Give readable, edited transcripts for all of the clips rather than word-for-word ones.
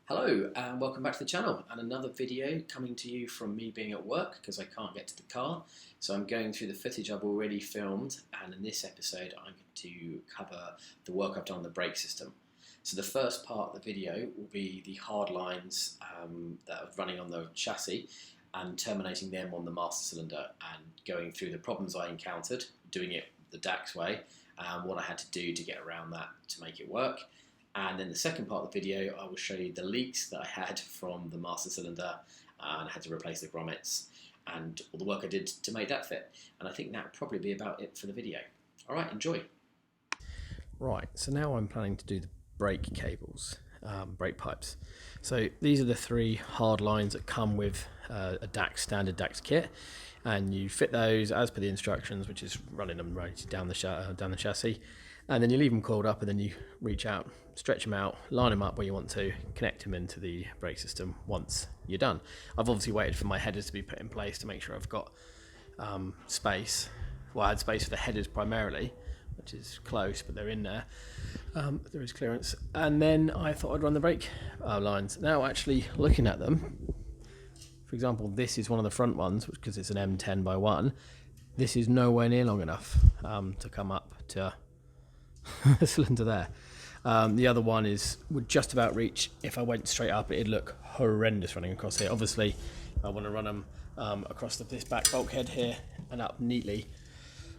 Hello and welcome back to the channel, and another video coming to you from me being at work because I can't get to the car. So I'm going through the footage I've already filmed, and in this episode I'm going to cover the work I've done on the brake system. So the first part of the video will be the hard lines that are running on the chassis and terminating them on the master cylinder and going through the problems I encountered, doing it the DAX way, and what I had to do to get around that to make it work. And then the second part of the video, I will show you the leaks that I had from the master cylinder, and I had to replace the grommets and all the work I did to make that fit. And I think that would probably be about it for the video. All right, enjoy. Right, so now I'm planning to do the brake cables, brake pipes. So these are the three hard lines that come with a DAX, standard DAX kit. And you fit those as per the instructions, which is running them right down the chassis. And then you leave them coiled up, and then you reach out, stretch them out, line them up where you want to, connect them into the brake system once you're done. I've obviously waited for my headers to be put in place to make sure I've got space. Well, I had space for the headers primarily, which is close, but they're in there. There is clearance. And then I thought I'd run the brake lines. Now, actually looking at them, for example, this is one of the front ones, because it's an M10 by 1. This is nowhere near long enough to come up to the cylinder there. The other one would just about reach. If I went straight up, it'd look horrendous running across here. Obviously, I want to run them across this back bulkhead here and up neatly.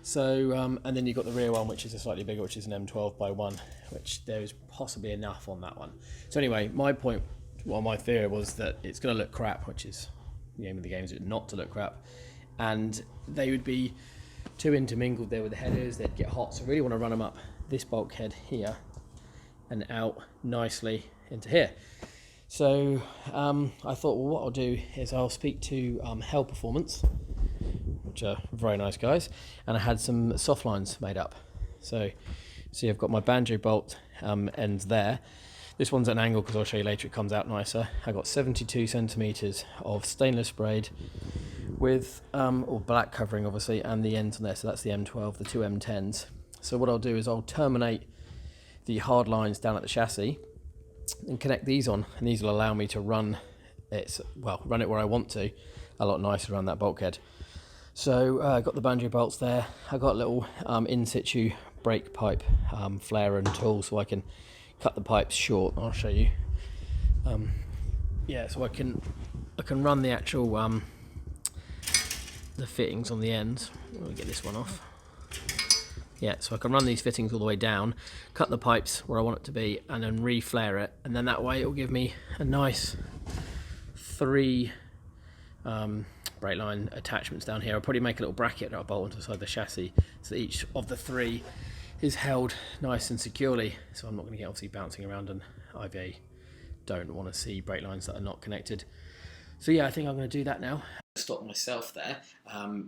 So, and then you've got the rear one, which is a slightly bigger, which is an M12 by 1, which there is possibly enough on that one. So anyway, my point, well, my theory was that it's going to look crap, which is the aim of the game, is it not to look crap, and they would be too intermingled there with the headers. They'd get hot, so I really want to run them up this bulkhead here and out nicely into here. So I thought, well, what I'll do is I'll speak to Hell Performance, which are very nice guys, and I had some soft lines made up. So see, I've got my banjo bolt ends there. This one's at an angle because I'll show you later, it comes out nicer. I got 72 centimeters of stainless sprayed with or black covering obviously, and the ends on there. So that's the M12, the two M10s. So what I'll do is I'll terminate the hard lines down at the chassis and connect these on, and these will allow me to run it where I want to, a lot nicer around that bulkhead. So I got the banjo bolts there. I got a little in situ brake pipe flare and tool, so I can cut the pipes short. I'll show you. Yeah, so I can run the actual the fittings on the ends. Let me get this one off. Yeah, so I can run these fittings all the way down, cut the pipes where I want it to be, and then re-flare it, and then that way it will give me a nice 3 brake line attachments down here. I'll probably make a little bracket that I'll bolt onto the side of the chassis, so that each of the 3 is held nice and securely, so I'm not going to get obviously bouncing around, and I don't want to see brake lines that are not connected. So yeah, I think I'm going to do that now. Stop myself there.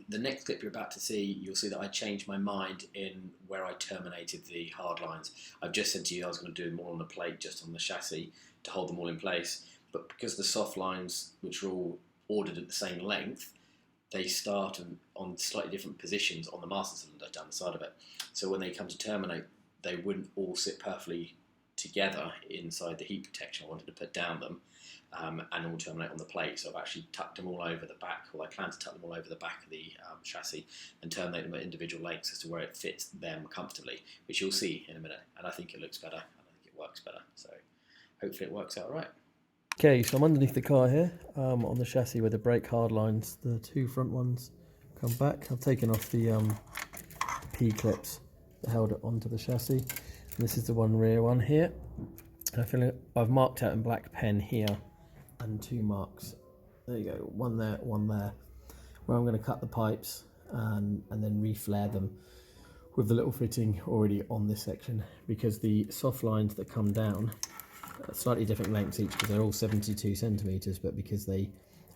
The next clip you're about to see, you'll see that I changed my mind in where I terminated the hard lines. I've just said to you I was going to do them all on the plate, just on the chassis, to hold them all in place, but because the soft lines, which are all ordered at the same length, they start on slightly different positions on the master cylinder down the side of it. So when they come to terminate, they wouldn't all sit perfectly together inside the heat protection I wanted to put down them, and all terminate on the plate. So I've actually tucked them all over the back, or I plan to tuck them all over the back of the chassis and terminate them at individual lengths as to where it fits them comfortably, which you'll see in a minute. And I think it looks better, and I think it works better. So hopefully it works out right. Okay, so I'm underneath the car here on the chassis where the brake hard lines, the 2 front ones come back. I've taken off the P-clips that held it onto the chassis. And this is the one rear one here. And I feel like I've marked out in black pen here, and 2 marks. There you go, one there, where I'm going to cut the pipes and then re-flare them with the little fitting already on this section, because the soft lines that come down are slightly different lengths each, because they're all 72 centimeters, but because they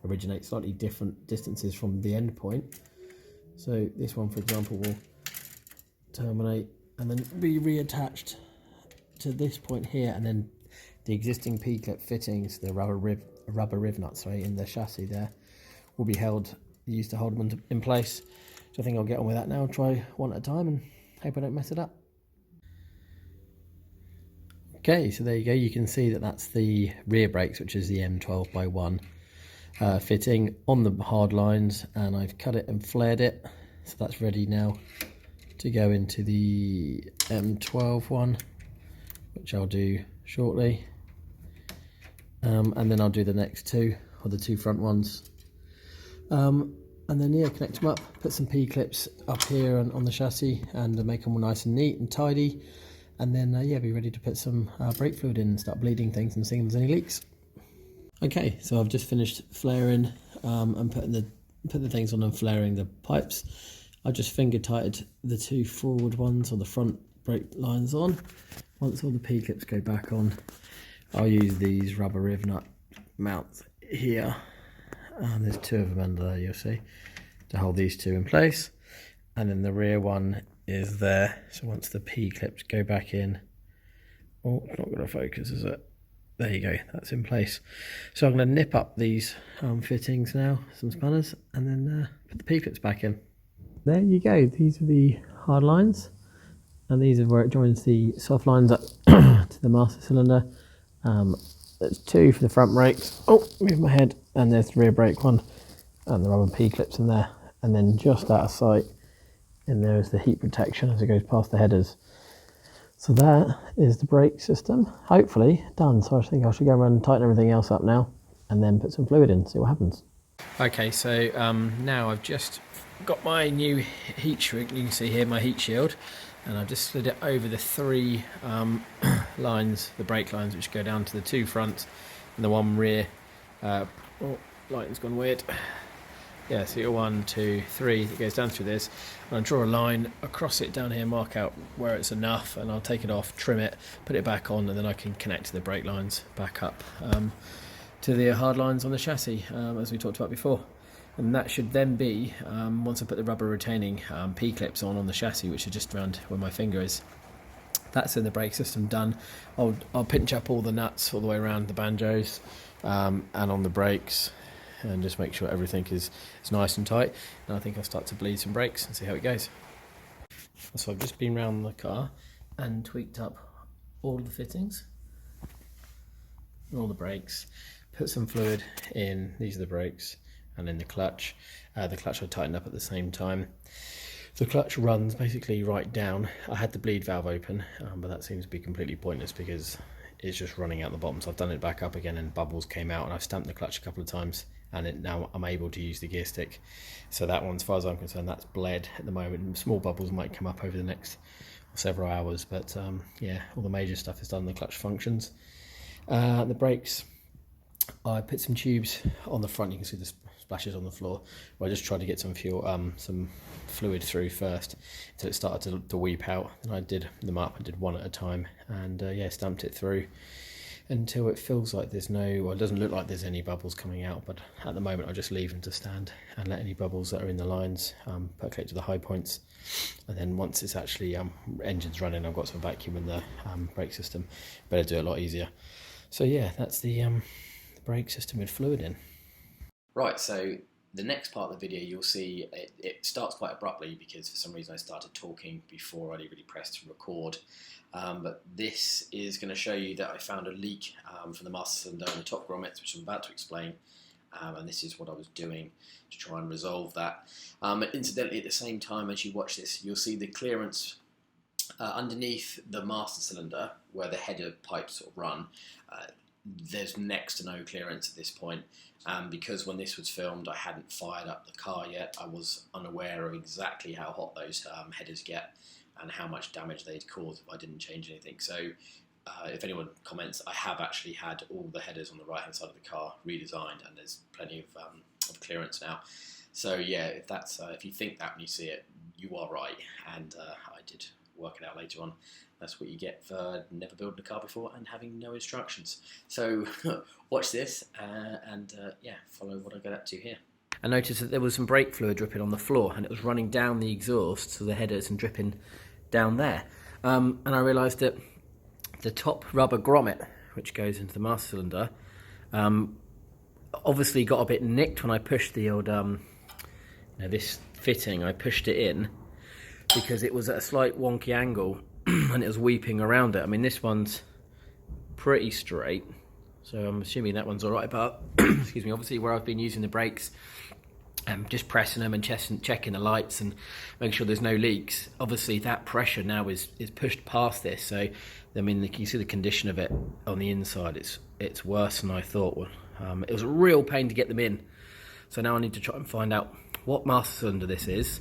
originate slightly different distances from the end point. So this one, for example, will terminate and then be reattached to this point here, and then the existing P-clip fittings, the rubber rib nuts, right, in the chassis there, will be used to hold them in place. So I think I'll get on with that now, try one at a time, and hope I don't mess it up. Okay, so there you go. You can see that that's the rear brakes, which is the M12x1 fitting on the hard lines, and I've cut it and flared it, so that's ready now to go into the M12 one, which I'll do shortly, and then I'll do the next two, or the two front ones, and then yeah, connect them up, put some P-clips up here on the chassis, and make them all nice and neat and tidy, and then yeah, be ready to put some brake fluid in and start bleeding things and seeing if there's any leaks. Okay, so I've just finished flaring and putting the things on and flaring the pipes. I just finger tightened the two forward ones, or the front brake lines on. Once all the P-clips go back on, I'll use these rubber riv nut mounts here, and there's two of them under there, you'll see, to hold these two in place. And then the rear one is there, so once the P-clips go back in, oh, it's not going to focus, is it? There you go, that's in place. So I'm going to nip up these fittings now, some spanners, and then put the P-clips back in. There you go, these are the hard lines, and these are where it joins the soft lines up to the master cylinder. There's two for the front brakes, oh, move my head, and there's the rear brake one, and the rubber P-clips in there, and then just out of sight in there is the heat protection as it goes past the headers. So that is the brake system, hopefully done. So I think I should go around and tighten everything else up now, and then put some fluid in, see what happens. Okay, so now I've just got my new heat shrink. You can see here my heat shield, and I've just slid it over the three lines, the brake lines, which go down to the two front and the one rear. Oh, lighting's gone weird. Yeah, so you got 1, 2, 3 that goes down through this, and I'll draw a line across it down here, mark out where it's enough, and I'll take it off, trim it, put it back on, and then I can connect the brake lines back up to the hard lines on the chassis, as we talked about before. And that should then be, once I put the rubber retaining P-clips on the chassis, which are just around where my finger is, that's in the brake system done. I'll pinch up all the nuts all the way around the banjos and on the brakes, and just make sure everything is nice and tight. And I think I'll start to bleed some brakes and see how it goes. So I've just been round the car and tweaked up all the fittings, all the brakes, put some fluid in, these are the brakes, and in the clutch. The clutch I tightened up at the same time. The clutch runs basically right down. I had the bleed valve open, but that seems to be completely pointless because it's just running out the bottom. So I've done it back up again and bubbles came out, and I've stamped the clutch a couple of times, and now I'm able to use the gear stick. So that one, as far as I'm concerned, that's bled at the moment. Small bubbles might come up over the next several hours, but yeah, all the major stuff is done. The clutch functions. The brakes, I put some tubes on the front. You can see the splashes on the floor. I just tried to get some fuel, some fluid through first until it started to weep out. Then I did them up. I did one at a time, and yeah, stamped it through until it feels like there's no, well, it doesn't look like there's any bubbles coming out, but at the moment I just leave them to stand and let any bubbles that are in the lines percolate to the high points. And then once it's actually engine's running, I've got some vacuum in the brake system, better do it a lot easier. So yeah, that's the brake system with fluid in. Right, so the next part of the video, you'll see it starts quite abruptly because for some reason I started talking before I really pressed record. But this is going to show you that I found a leak from the master cylinder and the top grommets, which I'm about to explain. And this is what I was doing to try and resolve that. And incidentally, at the same time as you watch this, you'll see the clearance underneath the master cylinder, where the header pipes sort of run. There's next to no clearance at this point. Because when this was filmed, I hadn't fired up the car yet. I was unaware of exactly how hot those headers get and how much damage they'd cause if I didn't change anything. So if anyone comments, I have actually had all the headers on the right hand side of the car redesigned, and there's plenty of clearance now. So yeah, if you think that when you see it, you are right, and I did work it out later on. That's what you get for never building a car before and having no instructions. So watch this and yeah, follow what I get up to here. I noticed that there was some brake fluid dripping on the floor, and it was running down the exhaust to the headers and dripping down there. And I realised that the top rubber grommet, which goes into the master cylinder, obviously got a bit nicked when I pushed the old, this fitting. I pushed it in because it was at a slight wonky angle and it was weeping around it. I mean, this one's pretty straight, so I'm assuming that one's all right, but excuse me, obviously where I've been using the brakes, just pressing them and checking the lights and making sure there's no leaks, obviously that pressure now is pushed past this. So I mean, you can see the condition of it on the inside. It's worse than I thought. It was a real pain to get them in, so now I need to try and find out what master cylinder this is.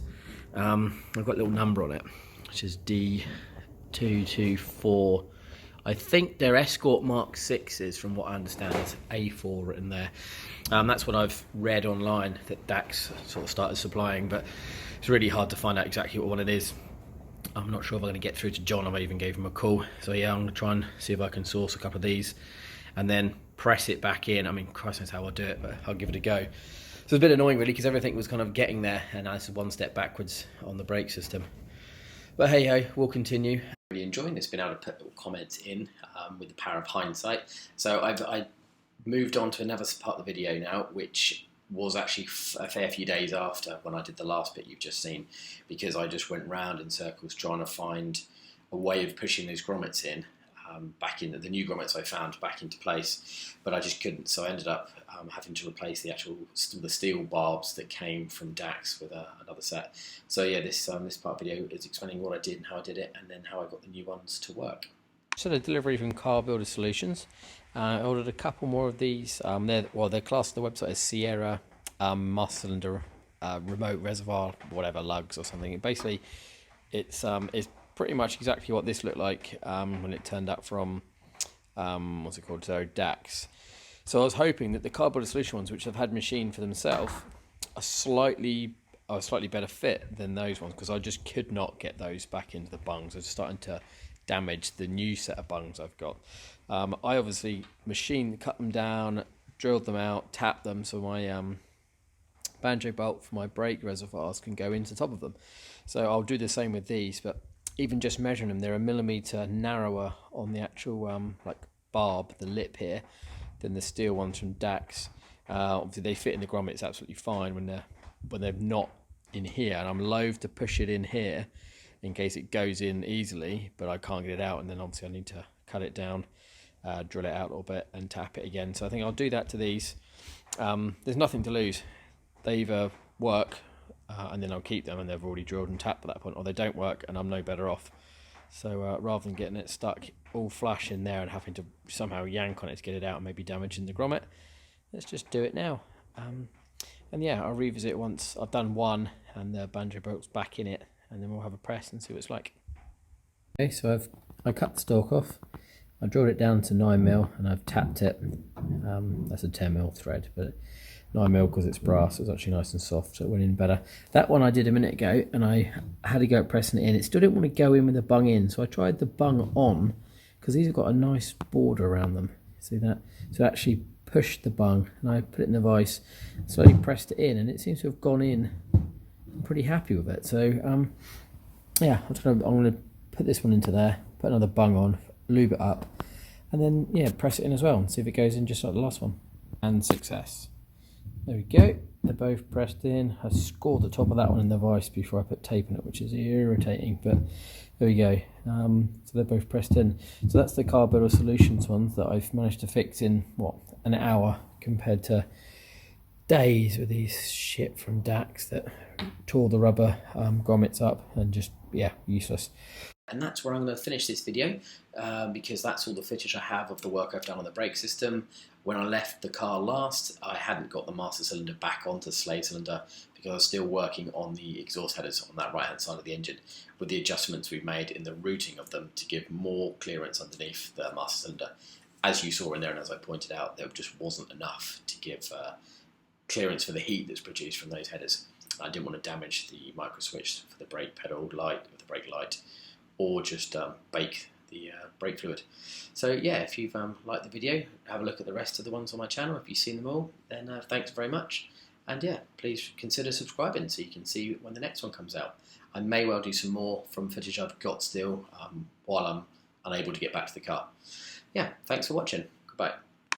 I've got a little number on it, which is D224. I think they're Escort Mark 6s, from what I understand. There's A4 written there. That's what I've read online that DAX sort of started supplying, but it's really hard to find out exactly what one it is. I'm not sure if I'm going to get through to John. I even gave him a call. So yeah, I'm going to try and see if I can source a couple of these and then press it back in. I mean, Christ knows how I'll do it, but I'll give it a go. So it's a bit annoying really, because everything was kind of getting there and I was one step backwards on the brake system. But hey ho, we'll continue. Really enjoying this, been able to put little comments in with the power of hindsight. So I moved on to another part of the video now, which was actually a fair few days after when I did the last bit you've just seen, because I just went round in circles trying to find a way of pushing those grommets in, back in the new grommets I found back into place, but I just couldn't. So I ended up having to replace the steel barbs that came from DAX with another set. So yeah, this part of the video is explaining what I did and how I did it, and then how I got the new ones to work. So the delivery from Car Builder Solutions. I ordered a couple more of these. They're classed on the website as Sierra master cylinder remote reservoir, whatever, lugs or something. Basically, it's pretty much exactly what this looked like when it turned up from what's it called? So DAX. So I was hoping that the Car Builder Solution ones, which have had machined for themselves, are slightly better fit than those ones, because I just could not get those back into the bungs. I was starting to damage the new set of bungs I've got. I obviously cut them down, drilled them out, tapped them so my banjo bolt for my brake reservoirs can go into the top of them. So I'll do the same with these, but even just measuring them, they're a millimetre narrower on the actual like barb, the lip here, than the steel ones from DAX. Obviously they fit in the grommets absolutely fine when they're not in here, and I'm loath to push it in here in case it goes in easily, but I can't get it out, and then obviously I need to cut it down, drill it out a little bit and tap it again. So I think I'll do that to these. There's nothing to lose. They either work and then I'll keep them and they've already drilled and tapped at that point, or they don't work and I'm no better off. So rather than getting it stuck all flush in there and having to somehow yank on it to get it out and maybe damaging the grommet, let's just do it now. And yeah, I'll revisit once I've done one and the banjo bolt's back in it, and then we'll have a press and see what it's like. Okay, so I cut the stalk off, I drilled it down to 9mm and I've tapped it. That's a 10mm thread, but 9mm because it's brass, it's actually nice and soft, so it went in better. That one I did a minute ago and I had to go at pressing it in. It still didn't want to go in with the bung in, so I tried the bung on, because these have got a nice border around them. See that? So I actually pushed the bung and I put it in the vise, slowly pressed it in, and it seems to have gone in. I'm pretty happy with it. So yeah, I'm going to put this one into there, put another bung on, lube it up, and then yeah, press it in as well and see if it goes in just like the last one. And success. There we go, they're both pressed in. I scored the top of that one in the vise before I put tape on it, which is irritating, but there we go. So they're both pressed in. So that's the Car Builder Solutions ones that I've managed to fix in, what, an hour, compared to days with these shit from DAX that tore the rubber grommets up and just, yeah, useless. And that's where I'm going to finish this video, because that's all the footage I have of the work I've done on the brake system. When I left the car last, I hadn't got the master cylinder back onto the slave cylinder because I was still working on the exhaust headers on that right hand side of the engine, with the adjustments we've made in the routing of them to give more clearance underneath the master cylinder. As you saw in there, and as I pointed out, there just wasn't enough to give clearance for the heat that's produced from those headers. I didn't want to damage the micro switch for the brake pedal light, with the brake light, or just bake the brake fluid. So yeah, if you've liked the video, have a look at the rest of the ones on my channel. If you've seen them all, then thanks very much. And yeah, please consider subscribing so you can see when the next one comes out. I may well do some more from footage I've got still while I'm unable to get back to the car. Yeah, thanks for watching. Goodbye.